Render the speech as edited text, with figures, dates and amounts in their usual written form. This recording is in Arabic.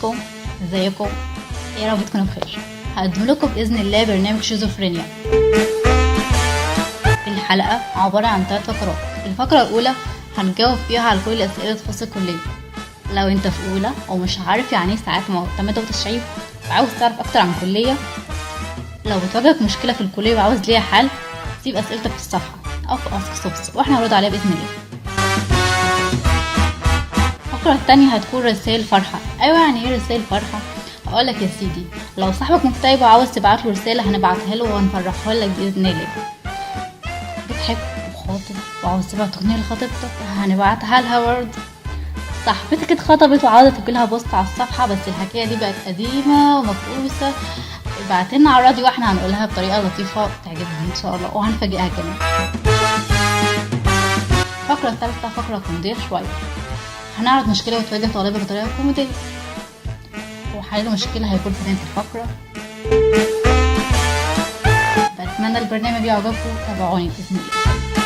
عليكم، ازيكم؟ يا رب تكونوا بخير. هقدم لكم باذن الله برنامج شيزوفرينيا. الحلقه عباره عن 3 فقرات. الفقره الاولى هنجاوب فيها على كل الاسئله تخص الكليه. لو انت في اولى ومش عارف يعني ايه ساعات معتمده وتشريف وعاوز تعرف اكتر عن الكليه، لو بتواجهك مشكله في الكليه وعاوز ليها حل، سيب اسئلتك في الصفحه او في اسك واحنا هنرد عليها باذن الله. الفقره الثانيه هتكون رسائل فرحه. ايوه، يعني ايه رسائل فرحه؟ هقولك يا سيدي، لو صاحبك مكتئب وعاوز تبعت له رساله هنبعتها له وهنفرحها لك باذن الله. بتحب وخاطب وعاوز تبعت اغنيه لخطيبتك هنبعتها لها برضه. صاحبتك اتخطبت وعاوزه تجيلها بوست على الصفحه بس الحكايه دي بقت قديمه ومفقوسه، ابعتلنا على الراديو واحنا هنقولها بطريقه لطيفه تعجبها ان شاء الله وهنفاجئها كمان. الفقره الثالثه فقره كوميديه شويه، هنعرض مشكله بتواجه طالبه بطريقه كوميديه وحل المشكله هيكون في نهايه الفقره. بتمنى البرنامج يعجبكم، تابعوني باذن الله.